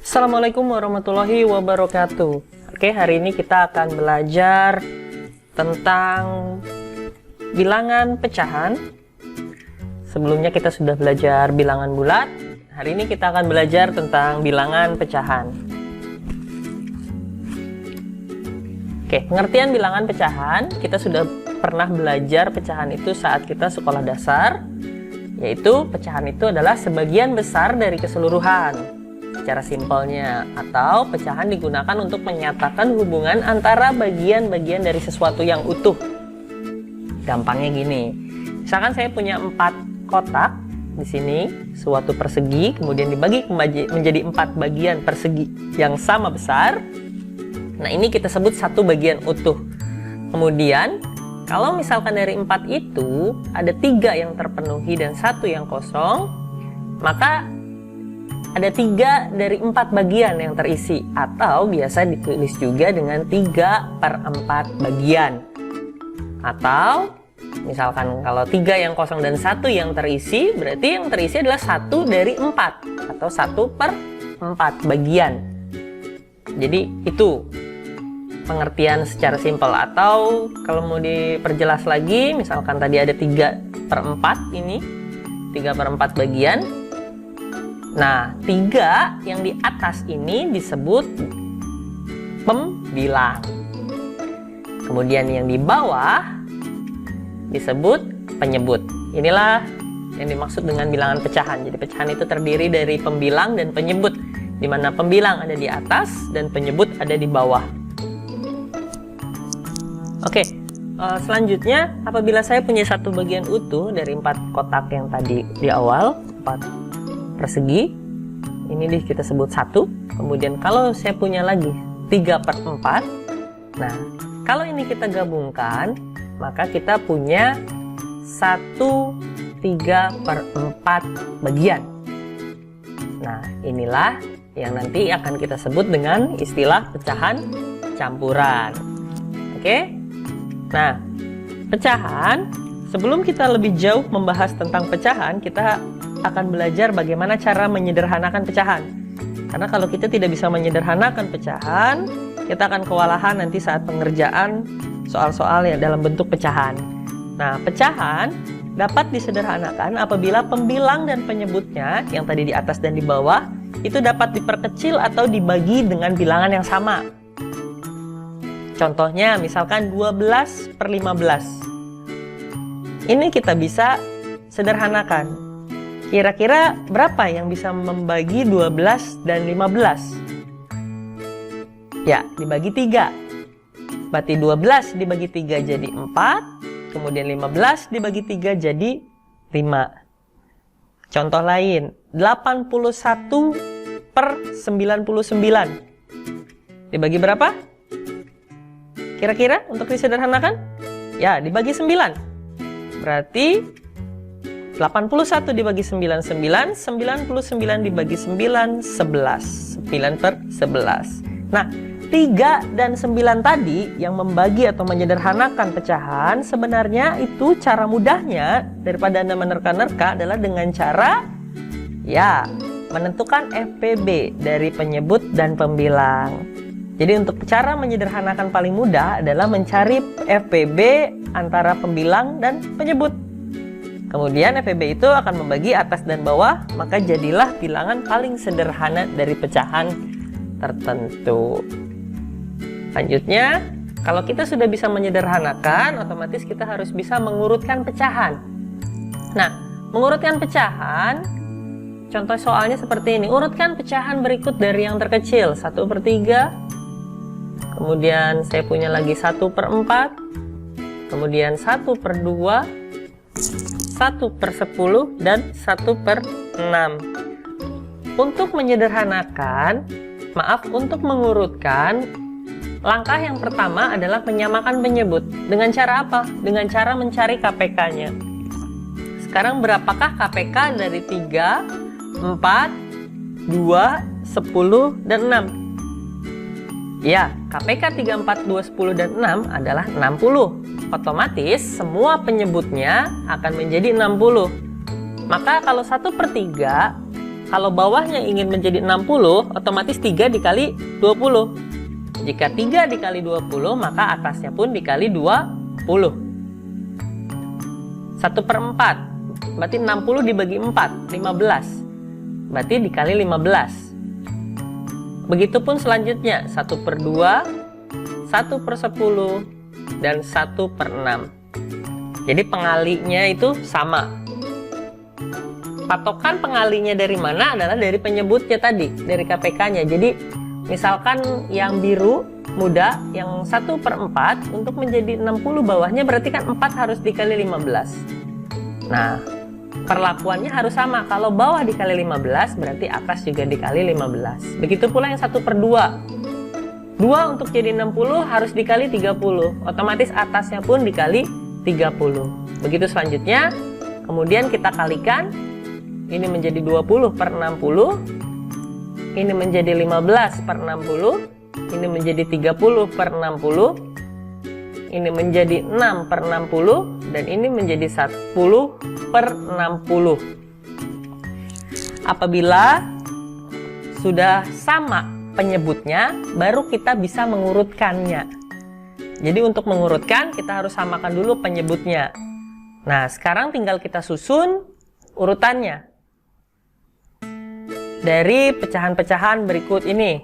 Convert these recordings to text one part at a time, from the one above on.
Assalamualaikum warahmatullahi wabarakatuh. Oke, hari ini kita akan belajar tentang bilangan pecahan. Sebelumnya kita sudah belajar bilangan bulat. Hari ini kita akan belajar tentang bilangan pecahan. Oke, pengertian bilangan pecahan, kita sudah pernah belajar pecahan itu saat kita sekolah dasar, yaitu pecahan itu adalah sebagian besar dari keseluruhan. Secara simpelnya, atau pecahan digunakan untuk menyatakan hubungan antara bagian-bagian dari sesuatu yang utuh. Gampangnya gini, misalkan saya punya 4 kotak di sini, suatu persegi, kemudian dibagi menjadi 4 bagian persegi yang sama besar. Nah, ini kita sebut satu bagian utuh. Kemudian, kalau misalkan dari 4 itu ada 3 yang terpenuhi dan 1 yang kosong, maka ada 3 dari 4 bagian yang terisi, atau biasa ditulis juga dengan 3/4 bagian. Atau misalkan kalau 3 yang kosong dan 1 yang terisi, berarti yang terisi adalah 1 dari 4 atau 1/4 bagian. Jadi itu pengertian secara simpel. Atau kalau mau diperjelas lagi, misalkan tadi ada 3/4 ini, 3/4 bagian. Nah, 3 yang di atas ini disebut pembilang. Kemudian yang di bawah disebut penyebut. Inilah yang dimaksud dengan bilangan pecahan. Jadi pecahan itu terdiri dari pembilang dan penyebut, di mana pembilang ada di atas dan penyebut ada di bawah. Oke, selanjutnya apabila saya punya satu bagian utuh dari 4 kotak yang tadi di awal, 4 persegi, ini kita sebut 1. Kemudian kalau saya punya lagi 3/4, nah kalau ini kita gabungkan, maka kita punya 1 3/4 bagian. Nah, inilah yang nanti akan kita sebut dengan istilah pecahan campuran. Oke? Nah, pecahan, sebelum kita lebih jauh membahas tentang pecahan, kita akan belajar bagaimana cara menyederhanakan pecahan. Karena kalau kita tidak bisa menyederhanakan pecahan, kita akan kewalahan nanti saat pengerjaan soal-soal yang dalam bentuk pecahan. Nah, pecahan dapat disederhanakan apabila pembilang dan penyebutnya yang tadi di atas dan di bawah itu dapat diperkecil atau dibagi dengan bilangan yang sama. Contohnya misalkan 12/15. Ini kita bisa sederhanakan. Kira-kira berapa yang bisa membagi 12 dan 15? Ya, dibagi 3. Berarti 12 dibagi 3 jadi 4. Kemudian 15 dibagi 3 jadi 5. Contoh lain, 81/99. Dibagi berapa? Kira-kira untuk disederhanakan? Ya, dibagi 9. Berarti 81 dibagi 9, 9. 99 dibagi 9, 11. 9/11. Nah, 3 dan 9 tadi yang membagi atau menyederhanakan pecahan, sebenarnya itu cara mudahnya daripada Anda menerka-nerka adalah dengan cara menentukan FPB dari penyebut dan pembilang. Jadi untuk cara menyederhanakan paling mudah adalah mencari FPB antara pembilang dan penyebut. Kemudian FPB itu akan membagi atas dan bawah, maka jadilah bilangan paling sederhana dari pecahan tertentu. Lanjutnya, kalau kita sudah bisa menyederhanakan, otomatis kita harus bisa mengurutkan pecahan. Nah, mengurutkan pecahan, contoh soalnya seperti ini. Urutkan pecahan berikut dari yang terkecil, 1/3. Kemudian saya punya lagi 1/4. Kemudian 1/2. 1/10 dan 1/6. Untuk menyederhanakan, untuk mengurutkan, langkah yang pertama adalah menyamakan penyebut. Dengan cara apa? Dengan cara mencari KPK-nya. Sekarang berapakah KPK dari 3, 4, 2, 10, dan 6? Ya, KPK 3, 4, 2, 10, dan 6 adalah 60. Otomatis semua penyebutnya akan menjadi 60. Maka kalau 1/3 kalau bawahnya ingin menjadi 60, otomatis 3 dikali 20. Jika 3 dikali 20, maka atasnya pun dikali 20. 1/4, berarti 60 dibagi 4, 15. Berarti dikali 15. Begitupun selanjutnya, 1/2, 1/10, dan 1/6. Jadi pengalinya itu sama. Patokan pengalinya dari mana adalah dari penyebutnya tadi, dari KPK-nya. Jadi misalkan yang biru muda, yang 1/4 untuk menjadi 60 bawahnya berarti kan 4 harus dikali 15. Nah, perlakuannya harus sama. Kalau bawah dikali 15 berarti atas juga dikali 15. Begitu pula yang 1/2. 2 untuk jadi 60 harus dikali 30. Otomatis atasnya pun dikali 30. Begitu selanjutnya. Kemudian kita kalikan. Ini menjadi 20/60. Ini menjadi 15/60. Ini menjadi 30/60. Ini menjadi 6/60. Dan ini menjadi 10/60. Apabila sudah sama penyebutnya, baru kita bisa mengurutkannya. Jadi untuk mengurutkan, kita harus samakan dulu penyebutnya. Nah, sekarang tinggal kita susun urutannya dari pecahan-pecahan berikut ini.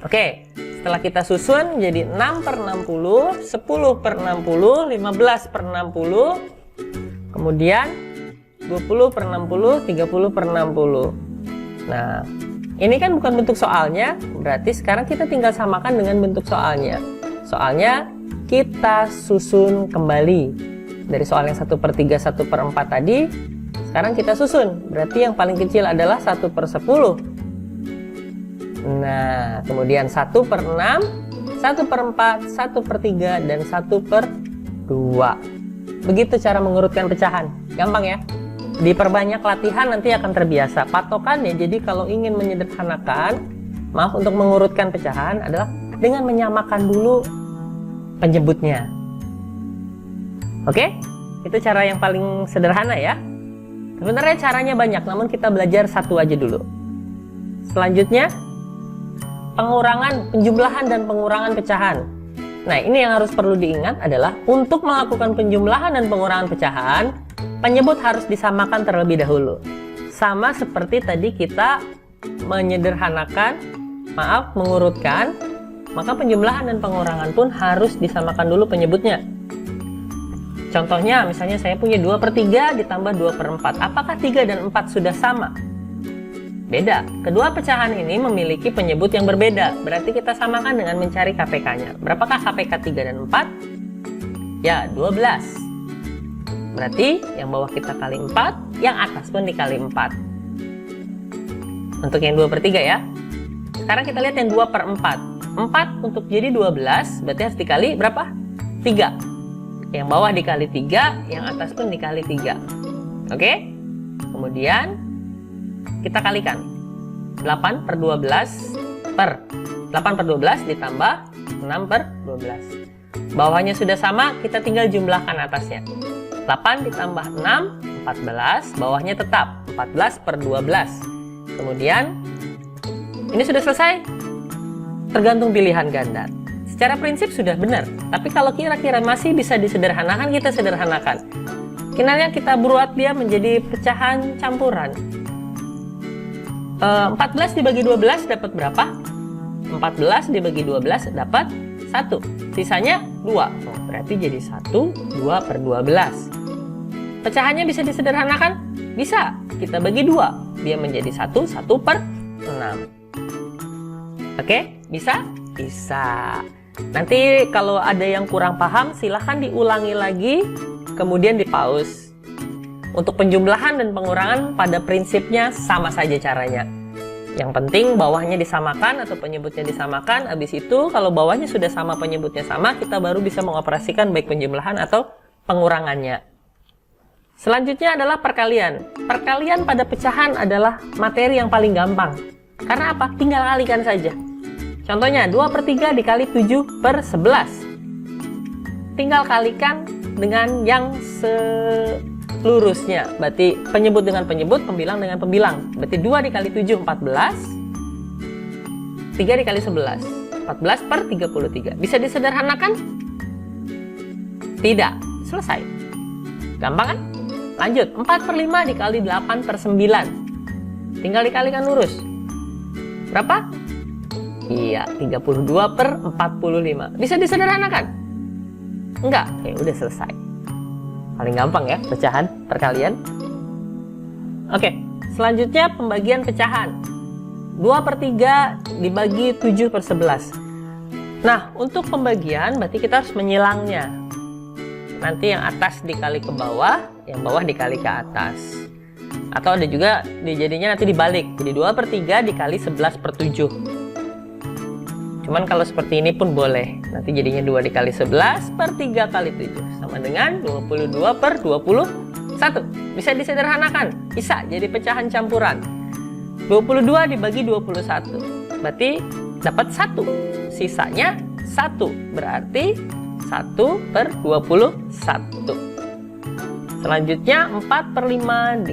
Oke, setelah kita susun jadi 6/60, 10/60, 15/60, kemudian 20/60, 30/60. Nah, ini kan bukan bentuk soalnya, berarti sekarang kita tinggal samakan dengan bentuk soalnya. Soalnya kita susun kembali. Dari soal yang 1/3, 1/4 tadi, sekarang kita susun. Berarti yang paling kecil adalah 1/10. Nah, kemudian 1/6, 1/4, 1/3, dan 1/2. Begitu cara mengurutkan pecahan. Gampang ya? Diperbanyak latihan nanti akan terbiasa. Patokannya, jadi kalau ingin menyederhanakan, untuk mengurutkan pecahan adalah dengan menyamakan dulu penyebutnya. Oke? Itu cara yang paling sederhana ya. Sebenarnya caranya banyak, namun kita belajar satu aja dulu. Selanjutnya, penjumlahan dan pengurangan pecahan. Nah, ini yang harus perlu diingat adalah untuk melakukan penjumlahan dan pengurangan pecahan, penyebut harus disamakan terlebih dahulu. Sama seperti tadi kita mengurutkan, maka penjumlahan dan pengurangan pun harus disamakan dulu penyebutnya. Contohnya, misalnya saya punya 2/3 ditambah 2/4. Apakah 3 dan 4 sudah sama? Beda. Kedua pecahan ini memiliki penyebut yang berbeda. Berarti kita samakan dengan mencari KPK-nya. Berapakah KPK 3 dan 4? Ya, 12. Berarti yang bawah kita kali 4, yang atas pun dikali 4. Untuk yang 2/3 ya. Sekarang kita lihat yang 2/4. 4 untuk jadi 12, berarti harus dikali berapa? 3. Yang bawah dikali 3, yang atas pun dikali 3. Oke? Kemudian kita kalikan. 8/12 ditambah 6/12. Bawahnya sudah sama, kita tinggal jumlahkan atasnya. 8 ditambah 6, 14. Bawahnya tetap 14/12. Kemudian ini sudah selesai. Tergantung pilihan ganda. Secara prinsip sudah benar, tapi kalau kira-kira masih bisa disederhanakan, kita sederhanakan. Finalnya kita buat dia menjadi pecahan campuran. 14 dibagi 12 dapat berapa? 14 dibagi 12 dapat 1. Sisanya 2. Berarti jadi 1, 2/12. Pecahannya bisa disederhanakan? Bisa. Kita bagi 2. Dia menjadi 1, 1/6. Oke? Bisa? Bisa. Nanti kalau ada yang kurang paham, silahkan diulangi lagi, kemudian di pause. Untuk penjumlahan dan pengurangan pada prinsipnya sama saja caranya. Yang penting bawahnya disamakan atau penyebutnya disamakan. Habis itu kalau bawahnya sudah sama, penyebutnya sama, kita baru bisa mengoperasikan baik penjumlahan atau pengurangannya. Selanjutnya adalah perkalian. Perkalian pada pecahan adalah materi yang paling gampang. Karena apa? Tinggal kalikan saja. Contohnya 2/3 dikali 7/11. Tinggal kalikan dengan yang lurusnya. Berarti penyebut dengan penyebut, pembilang dengan pembilang. Berarti 2 dikali 7, 14. 3 dikali 11, 14 per 33. Bisa disederhanakan? Tidak. Selesai. Gampang kan? Lanjut. 4 per 5 dikali 8 per 9. Tinggal dikalikan lurus. Berapa? Iya, 32 per 45. Bisa disederhanakan? Enggak. Ya udah selesai. Paling gampang ya pecahan perkalian. Oke, selanjutnya pembagian pecahan. 2 per 3 dibagi 7 per 11. Nah, untuk pembagian berarti kita harus menyilangnya. Nanti yang atas dikali ke bawah, yang bawah dikali ke atas. Atau ada juga jadinya nanti dibalik. Jadi 2 per 3 dikali 11 per 7. Cuman kalau seperti ini pun boleh. Nanti jadinya 2 dikali 11 per 3 kali 7. Sama dengan 22 per 21. Bisa disederhanakan? Bisa, jadi pecahan campuran. 22 dibagi 21. Berarti dapat 1. Sisanya 1. Berarti 1 per 21. Selanjutnya 4 per 5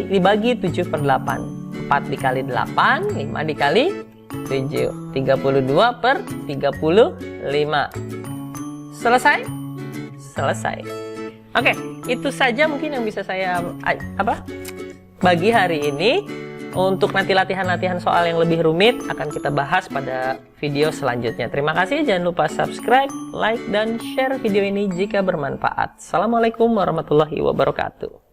dibagi 7 per 8. 4 dikali 8, 5 dikali 7. 32 per 35. Selesai? Selesai. Oke, itu saja mungkin yang bisa saya bagi hari ini. Untuk nanti latihan-latihan soal yang lebih rumit akan kita bahas pada video selanjutnya. Terima kasih, jangan lupa subscribe, like, dan share video ini jika bermanfaat. Assalamualaikum warahmatullahi wabarakatuh.